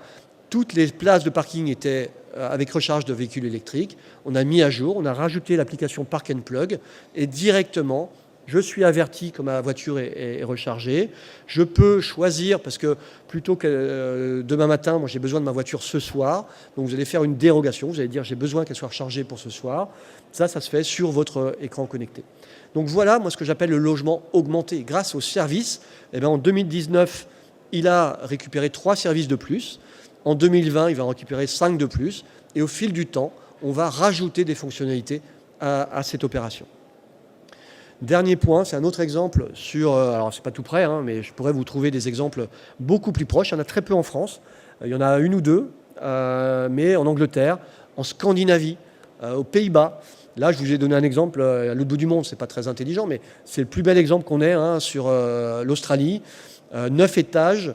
S1: toutes les places de parking étaient avec recharge de véhicules électriques. On a mis à jour, on a rajouté l'application Park and Plug et directement, je suis averti que ma voiture est rechargée. Je peux choisir, parce que plutôt que demain matin, moi j'ai besoin de ma voiture ce soir, donc vous allez faire une dérogation, vous allez dire j'ai besoin qu'elle soit rechargée pour ce soir. Ça se fait sur votre écran connecté. Donc voilà, moi ce que j'appelle le logement augmenté. Grâce au service, en 2019, il a récupéré 3 services de plus. En 2020, il va en récupérer 5 de plus. Et au fil du temps, on va rajouter des fonctionnalités à cette opération. Dernier point, c'est un autre exemple sur, alors c'est pas tout près, hein, mais je pourrais vous trouver des exemples beaucoup plus proches. Il y en a très peu en France, il y en a 1 ou 2, mais en Angleterre, en Scandinavie, aux Pays-Bas. Là, je vous ai donné un exemple à l'autre bout du monde, c'est pas très intelligent, mais c'est le plus bel exemple qu'on ait, hein, sur l'Australie. 9 étages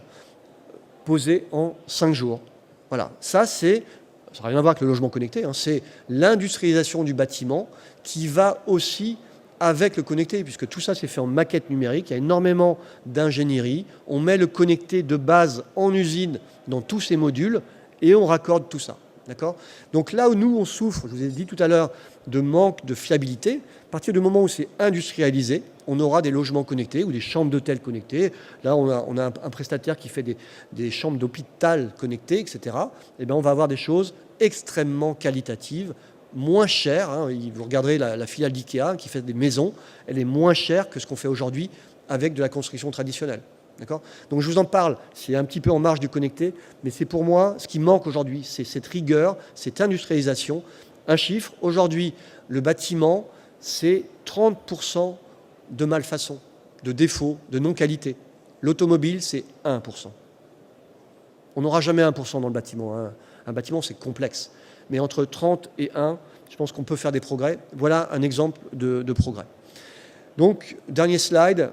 S1: posés en 5 jours. Voilà, ça n'a rien à voir avec le logement connecté, hein, c'est l'industrialisation du bâtiment qui va aussi avec le connecté, puisque tout ça c'est fait en maquette numérique, il y a énormément d'ingénierie, on met le connecté de base en usine dans tous ces modules et on raccorde tout ça. D'accord ? Donc là où nous on souffre, je vous ai dit tout à l'heure, de manque de fiabilité, à partir du moment où c'est industrialisé, on aura des logements connectés ou des chambres d'hôtel connectées. Là, on a un prestataire qui fait des chambres d'hôpital connectées, etc. Et bien, on va avoir des choses extrêmement qualitatives, moins chères. Hein. Vous regarderez la filiale d'IKEA qui fait des maisons, elle est moins chère que ce qu'on fait aujourd'hui avec de la construction traditionnelle. D'accord ? Donc je vous en parle, c'est un petit peu en marge du connecté, mais c'est pour moi ce qui manque aujourd'hui, c'est cette rigueur, cette industrialisation. Un chiffre, aujourd'hui, le bâtiment, c'est 30% de malfaçon. de défauts, de non-qualité. L'automobile, c'est 1%. On n'aura jamais 1% dans le bâtiment. Hein. Un bâtiment, c'est complexe. Mais entre 30 et 1, je pense qu'on peut faire des progrès. Voilà un exemple de progrès. Donc, dernier slide,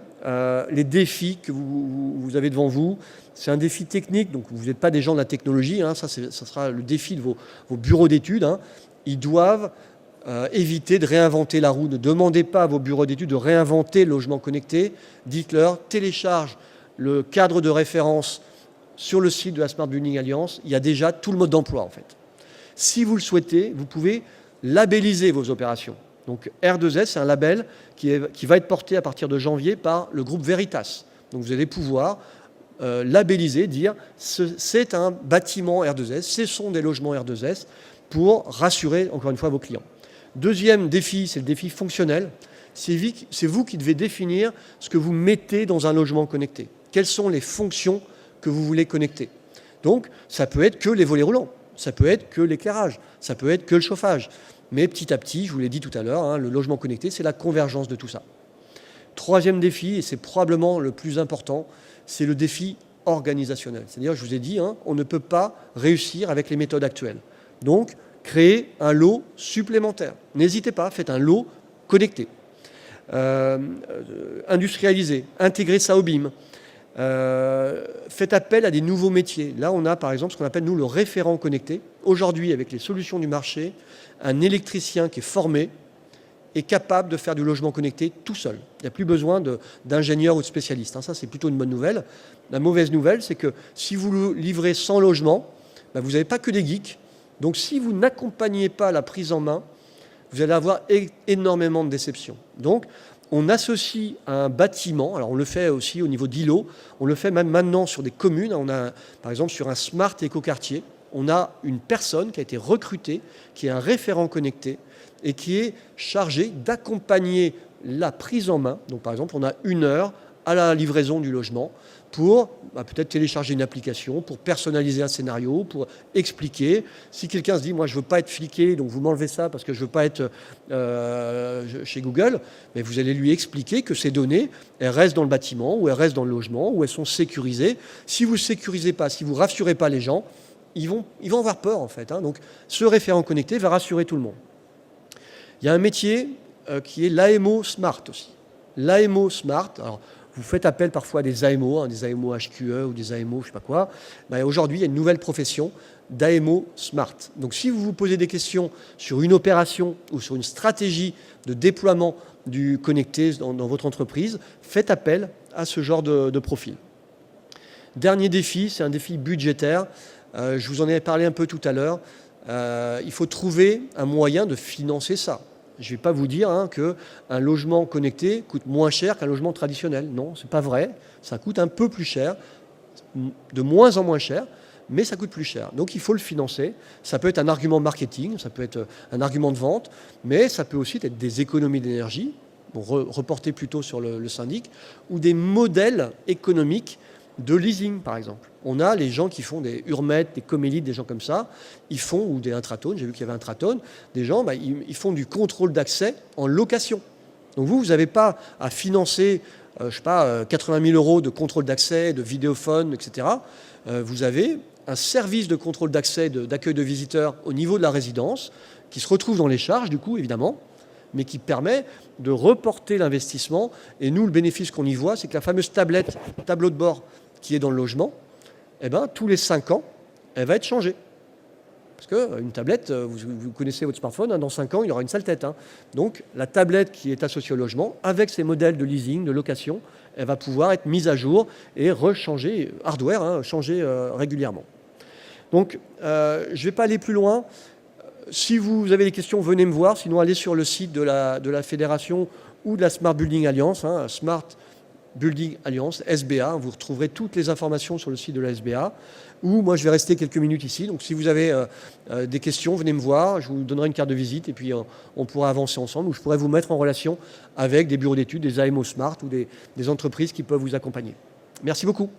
S1: les défis que vous avez devant vous. C'est un défi technique, donc vous n'êtes pas des gens de la technologie. Hein, ça sera le défi de vos bureaux d'études. Hein. Ils doivent éviter de réinventer la roue. Ne demandez pas à vos bureaux d'études de réinventer le logement connecté. Dites-leur, télécharge le cadre de référence sur le site de la Smart Building Alliance. Il y a déjà tout le mode d'emploi, en fait. Si vous le souhaitez, vous pouvez labelliser vos opérations. Donc R2S, c'est un label qui va être porté à partir de janvier par le groupe Veritas. Donc vous allez pouvoir labelliser, dire c'est un bâtiment R2S, ce sont des logements R2S pour rassurer encore une fois vos clients. Deuxième défi, c'est le défi fonctionnel. C'est vous qui devez définir ce que vous mettez dans un logement connecté. Quelles sont les fonctions que vous voulez connecter. Donc ça peut être que les volets roulants, ça peut être que l'éclairage, ça peut être que le chauffage. Mais petit à petit, je vous l'ai dit tout à l'heure, hein, le logement connecté, c'est la convergence de tout ça. Troisième défi, et c'est probablement le plus important, c'est le défi organisationnel. C'est-à-dire, je vous ai dit, hein, on ne peut pas réussir avec les méthodes actuelles. Donc, créez un lot supplémentaire. N'hésitez pas, faites un lot connecté. Industrialisez, intégrez ça au BIM. Faites appel à des nouveaux métiers. Là, on a par exemple ce qu'on appelle, nous, le référent connecté. Aujourd'hui, avec les solutions du marché, un électricien qui est formé est capable de faire du logement connecté tout seul. Il n'y a plus besoin d'ingénieurs ou de spécialistes. Ça, c'est plutôt une bonne nouvelle. La mauvaise nouvelle, c'est que si vous livrez 100 logements, vous n'avez pas que des geeks. Donc, si vous n'accompagnez pas la prise en main, vous allez avoir énormément de déceptions. Donc, on associe un bâtiment, alors on le fait aussi au niveau d'îlots, on le fait même maintenant sur des communes. On a, par exemple, sur un Smart Éco-Quartier, on a une personne qui a été recrutée, qui est un référent connecté et qui est chargé d'accompagner la prise en main. Donc, par exemple, on a 1 heure à la livraison du logement pour peut-être télécharger une application, pour personnaliser un scénario, pour expliquer. Si quelqu'un se dit, moi je ne veux pas être fliqué, donc vous m'enlevez ça parce que je ne veux pas être chez Google, mais vous allez lui expliquer que ces données, elles restent dans le bâtiment, ou elles restent dans le logement, ou elles sont sécurisées. Si vous ne sécurisez pas, si vous ne rassurez pas les gens, ils vont avoir peur en fait. Hein. Donc ce référent connecté va rassurer tout le monde. Il y a un métier qui est l'AMO Smart aussi. L'AMO Smart, alors vous faites appel parfois à des AMO, hein, des AMO HQE ou des AMO je ne sais pas quoi. Aujourd'hui, il y a une nouvelle profession d'AMO Smart. Donc si vous vous posez des questions sur une opération ou sur une stratégie de déploiement du connecté dans votre entreprise, faites appel à ce genre de profil. Dernier défi, c'est un défi budgétaire. Je vous en ai parlé un peu tout à l'heure. Il faut trouver un moyen de financer ça. Je ne vais pas vous dire qu'un logement connecté coûte moins cher qu'un logement traditionnel. Non, ce n'est pas vrai. Ça coûte un peu plus cher, de moins en moins cher, mais ça coûte plus cher. Donc il faut le financer. Ça peut être un argument marketing, ça peut être un argument de vente, mais ça peut aussi être des économies d'énergie, reporter plutôt sur le syndic, ou des modèles économiques de leasing, par exemple. On a les gens qui font des Urmet, des Comélites, des gens comme ça, ils font, ou des Intratones, j'ai vu qu'il y avait Intratone, des gens, ils font du contrôle d'accès en location. Donc vous n'avez pas à financer, 80 000 € de contrôle d'accès, de vidéophone, etc. Vous avez un service de contrôle d'accès, d'accueil de visiteurs au niveau de la résidence, qui se retrouve dans les charges, du coup, évidemment, mais qui permet de reporter l'investissement. Et nous, le bénéfice qu'on y voit, c'est que la fameuse tablette, tableau de bord qui est dans le logement, tous les 5 ans, elle va être changée. Parce qu'une tablette, vous connaissez votre smartphone, dans 5 ans, il y aura une sale tête. Donc, la tablette qui est associée au logement, avec ses modèles de leasing, de location, elle va pouvoir être mise à jour et rechanger, hardware, changer régulièrement. Donc, je ne vais pas aller plus loin. Si vous avez des questions, venez me voir. Sinon, allez sur le site de la Fédération ou de la Smart Building Alliance, Smart Building Alliance, SBA. Vous retrouverez toutes les informations sur le site de la SBA. Ou moi, je vais rester quelques minutes ici. Donc, si vous avez des questions, venez me voir. Je vous donnerai une carte de visite et puis on pourra avancer ensemble. Ou je pourrai vous mettre en relation avec des bureaux d'études, des AMO Smart ou des entreprises qui peuvent vous accompagner. Merci beaucoup.